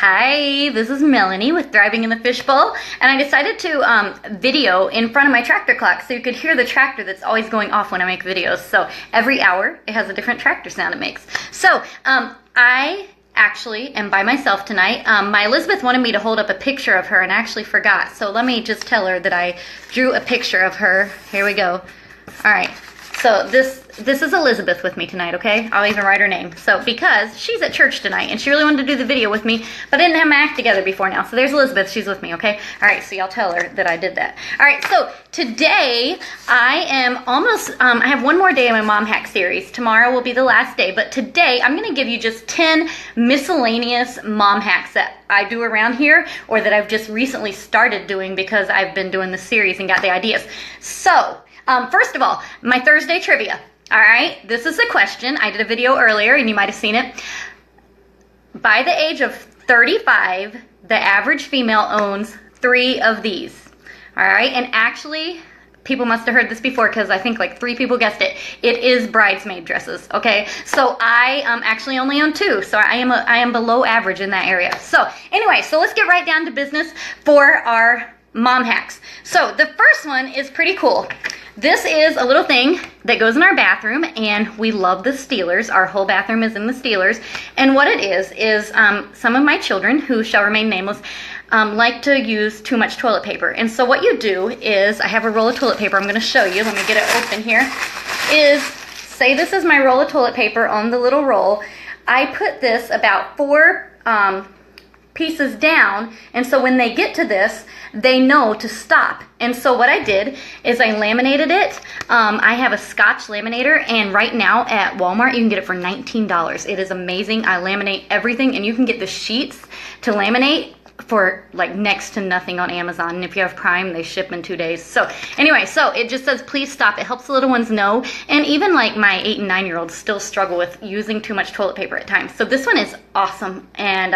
Hi, this is Melanie with Thriving in the Fishbowl, and I decided to video in front of my tractor clock so you could hear the tractor that's always going off when I make videos. So every hour it has a different tractor sound it makes. So I actually am by myself tonight. My Elizabeth wanted me to hold up a picture of her and I actually forgot. So let me just tell her that I drew a picture of her. Here we go. All right. So this is Elizabeth with me tonight, okay? I'll even write her name. So because she's at church tonight and she really wanted to do the video with me, but I didn't have my act together before now. So there's Elizabeth, she's with me, okay? All right, so y'all tell her that I did that. All right, so today I am almost, I have one more day in my mom hack series. Tomorrow will be the last day, but today I'm gonna give you just 10 miscellaneous mom hacks that I do around here or that I've just recently started doing because I've been doing the series and got the ideas. So, first of all, my Thursday trivia. All right, this is a question. I did a video earlier and you might have seen it. By the age of 35, the average female owns 3 of these. All right, and actually, people must have heard this before because I think like 3 people guessed it. It is bridesmaid dresses, okay? So I actually only own 2, so I am below average in that area. So anyway, so let's get right down to business for our mom hacks. So the first one is pretty cool. This is a little thing that goes in our bathroom, and we love the Steelers. Our whole bathroom is in the Steelers. And what it is some of my children, who shall remain nameless, like to use too much toilet paper. And so what you do is, I have a roll of toilet paper. I'm going to show you. Let me get it open here. Say this is my roll of toilet paper on the little roll. I put this about 4 pieces down, and so when they get to this, they know to stop. And so what I did is I laminated it. I have a Scotch laminator, and right now at Walmart you can get it for $19. It is amazing. I laminate everything, and you can get the sheets to laminate for like next to nothing on Amazon, and if you have Prime they ship in 2 days. So anyway, so it just says please stop. It helps the little ones know, and even like my 8 and 9 year olds still struggle with using too much toilet paper at times. So this one is awesome, and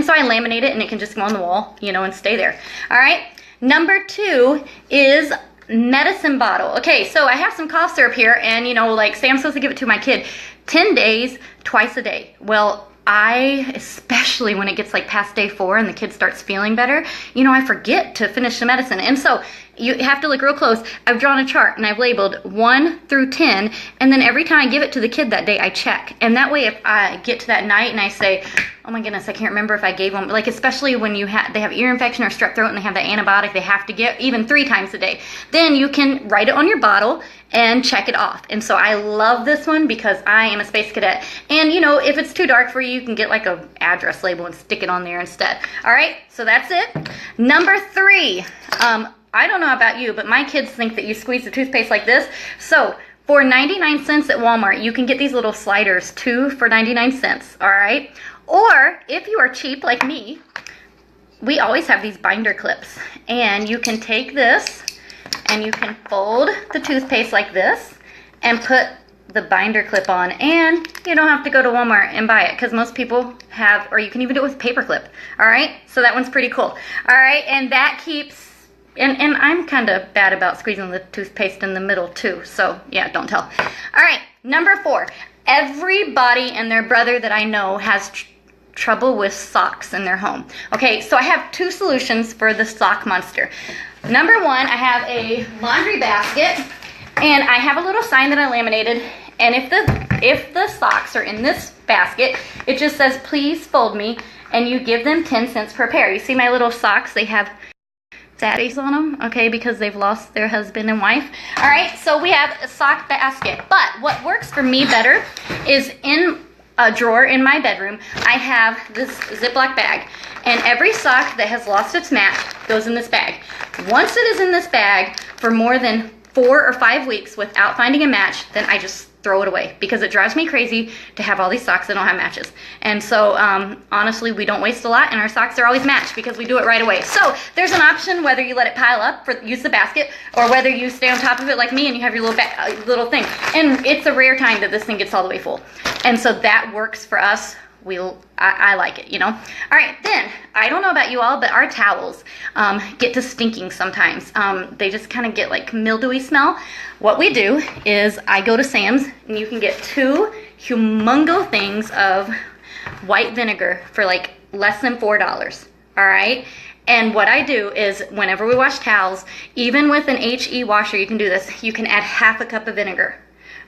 so I laminate it and it can just go on the wall, you know, and stay there. All right, number 2 is medicine bottle. Okay, so I have some cough syrup here, and you know, like say I'm supposed to give it to my kid 10 days, twice a day. Well, especially when it gets like past day 4 and the kid starts feeling better, you know, I forget to finish the medicine. And so you have to look real close. I've drawn a chart and I've labeled 1 through 10, and then every time I give it to the kid that day, I check. And that way, if I get to that night and I say, oh my goodness, I can't remember if I gave them, like especially when they have ear infection or strep throat and they have that antibiotic they have to get even 3 times a day, then you can write it on your bottle and check it off. And so I love this one because I am a space cadet. And you know, if it's too dark for you, you can get like a address label and stick it on there instead. All right, so that's it. Number 3, I don't know about you, but my kids think that you squeeze the toothpaste like this. So for 99 cents at Walmart, you can get these little sliders, 2 for 99 cents, all right? Or if you are cheap like me, we always have these binder clips. And you can take this and you can fold the toothpaste like this and put the binder clip on, and you don't have to go to Walmart and buy it because most people have, or you can even do it with a paper clip. All right, so that one's pretty cool. All right, and that keeps, and I'm kind of bad about squeezing the toothpaste in the middle too, so yeah, don't tell. All right, number 4, everybody and their brother that I know has trouble with socks in their home. Okay, so I have 2 solutions for the sock monster. Number 1, I have a laundry basket, and I have a little sign that I laminated, and if the socks are in this basket, it just says please fold me, and you give them 10 cents per pair. You see my little socks, they have daddies on them, okay, because they've lost their husband and wife. All right, so we have a sock basket, but what works for me better is in a drawer in my bedroom, I have this Ziploc bag, and every sock that has lost its match goes in this bag. Once it is in this bag for more than 4 or 5 weeks without finding a match, then I just throw it away because it drives me crazy to have all these socks that don't have matches. And so honestly, we don't waste a lot, and our socks are always matched because we do it right away. So there's an option whether you let it pile up for use the basket, or whether you stay on top of it like me and you have your little thing. And it's a rare time that this thing gets all the way full, and so that works for us. I like it, you know. All right, then, I don't know about you all, but our towels get to stinking sometimes. They just kind of get like mildewy smell. What we do is I go to Sam's, and you can get 2 humongo things of white vinegar for like less than $4. All right. And what I do is whenever we wash towels, even with an HE washer, you can do this. You can add half a cup of vinegar.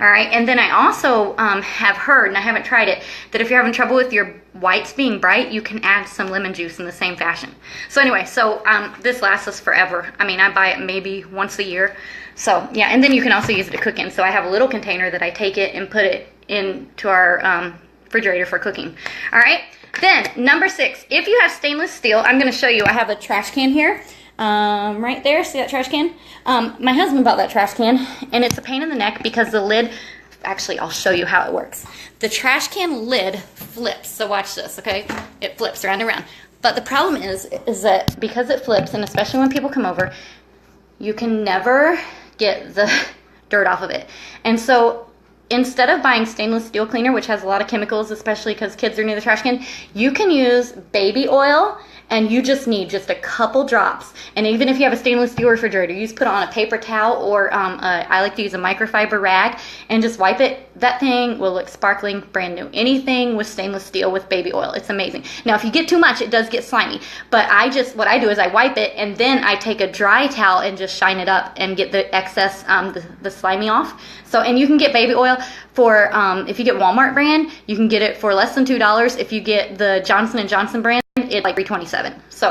All right. And then I also have heard, and I haven't tried it, that if you're having trouble with your whites being bright, you can add some lemon juice in the same fashion. So anyway, so this lasts us forever. I mean, I buy it maybe once a year. So yeah, and then you can also use it to cook in. So I have a little container that I take it and put it into our refrigerator for cooking. All right. Then number 6, if you have stainless steel, I'm going to show you. I have a trash can here. Right there, see that trash can? My husband bought that trash can, and it's a pain in the neck because the lid, actually I'll show you how it works. The trash can lid flips, so watch this, okay? It flips around and around. But the problem is that because it flips, and especially when people come over, you can never get the dirt off of it. And so instead of buying stainless steel cleaner, which has a lot of chemicals, especially because kids are near the trash can, you can use baby oil, and you just need just a couple drops. And even if you have a stainless steel refrigerator, you just put it on a paper towel, or I like to use a microfiber rag and just wipe it. That thing will look sparkling, brand new. Anything with stainless steel with baby oil, it's amazing. Now, if you get too much, it does get slimy. But what I do is I wipe it, and then I take a dry towel and just shine it up and get the excess, the slimy off. So, and you can get baby oil for, if you get Walmart brand, you can get it for less than $2. If you get the Johnson & Johnson brand, it's like $3.27. So,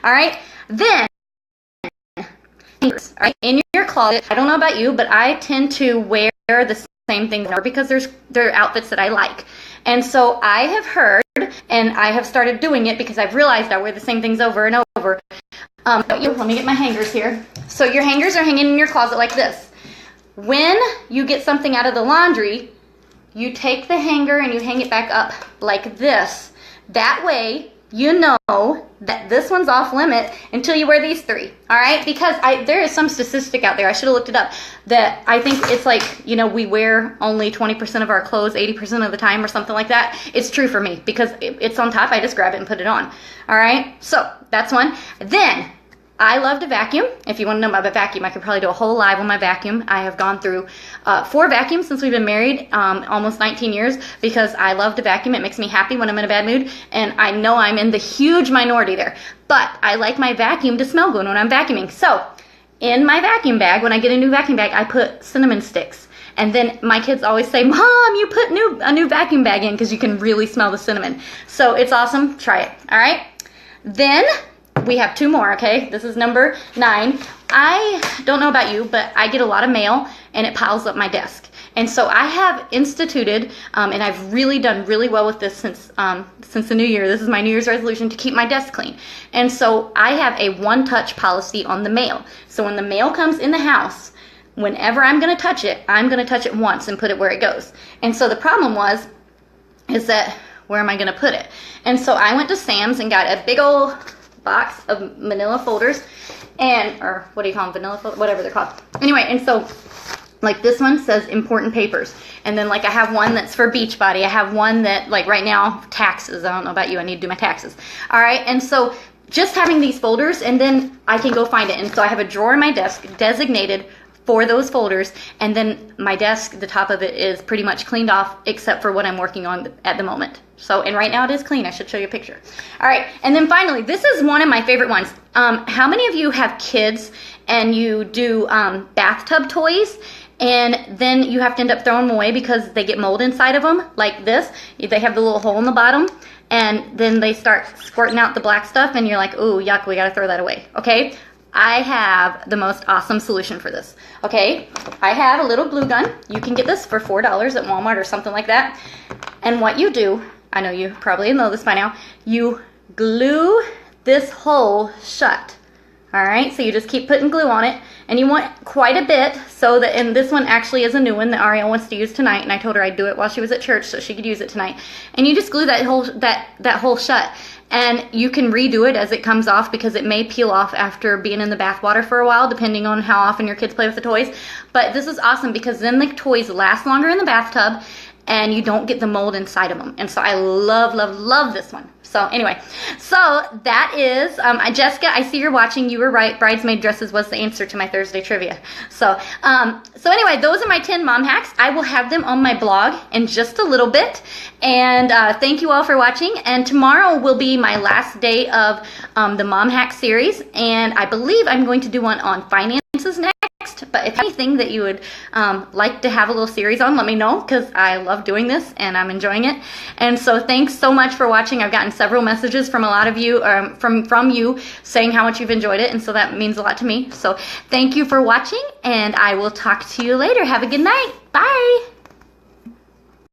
all right. Then, hangers, all right, in your closet, I don't know about you, but I tend to wear the same things because they're outfits that I like. And so I have heard, and I have started doing it because I've realized I wear the same things over and over. Let me get my hangers here. So your hangers are hanging in your closet like this. When you get something out of the laundry, you take the hanger and you hang it back up like this. That way, you know that this one's off limit until you wear these 3, all right? Because there is some statistic out there, I should have looked it up, that I think it's like, we wear only 20% of our clothes 80% of the time or something like that. It's true for me because it's on top. I just grab it and put it on, all right? So that's one. Then I love to vacuum. If you want to know about my vacuum, I could probably do a whole live on my vacuum. I have gone through 4 vacuums since we've been married, almost 19 years, because I love to vacuum. It makes me happy when I'm in a bad mood, and I know I'm in the huge minority there. But I like my vacuum to smell good when I'm vacuuming. So in my vacuum bag, when I get a new vacuum bag, I put cinnamon sticks. And then my kids always say, Mom, you put a new vacuum bag in because you can really smell the cinnamon. So it's awesome. Try it. All right. Then we have 2 more, okay? This is number 9. I don't know about you, but I get a lot of mail, and it piles up my desk. And so I have instituted, and I've really done really well with this since the new year. This is my New Year's resolution, to keep my desk clean. And so I have a one-touch policy on the mail. So when the mail comes in the house, whenever I'm going to touch it, I'm going to touch it once and put it where it goes. And so the problem is that where am I going to put it? And so I went to Sam's and got a big old box of manila folders, or what do you call them, vanilla folders, whatever they're called. Anyway, and so like this one says important papers, and then like I have one that's for Beachbody. I have one that, like right now, taxes. I don't know about you, I need to do my taxes. All right, and so just having these folders, and then I can go find it. And so I have a drawer in my desk designated for those folders, and then my desk, the top of it is pretty much cleaned off except for what I'm working on at the moment. So, and right now it is clean. I should show you a picture. All right, and then finally, this is one of my favorite ones. How many of you have kids and you do bathtub toys, and then you have to end up throwing them away because they get mold inside of them, like this? They have the little hole in the bottom, and then they start squirting out the black stuff, and you're like, ooh, yuck, we gotta throw that away, okay? I have the most awesome solution for this, okay? I have a little glue gun. You can get this for $4 at Walmart or something like that. And what you do, I know you probably know this by now, you glue this hole shut, all right? So you just keep putting glue on it, and you want quite a bit, so that, and this one actually is a new one that Ariel wants to use tonight, and I told her I'd do it while she was at church so she could use it tonight. And you just glue that hole shut. And you can redo it as it comes off because it may peel off after being in the bath water for a while, depending on how often your kids play with the toys. But this is awesome because then the toys last longer in the bathtub, and you don't get the mold inside of them. And so I love, love, love this one. So anyway, so that is, Jessica, I see you're watching. You were right. Bridesmaid dresses was the answer to my Thursday trivia. So anyway, those are my 10 mom hacks. I will have them on my blog in just a little bit. And thank you all for watching. And tomorrow will be my last day of the mom hack series. And I believe I'm going to do one on finances next. But if anything that you would like to have a little series on, let me know, because I love doing this and I'm enjoying it. And so thanks so much for watching. I've gotten several messages from a lot of you, from you, saying how much you've enjoyed it, and so that means a lot to me. So thank you for watching, and I will talk to you later. Have a good night. Bye.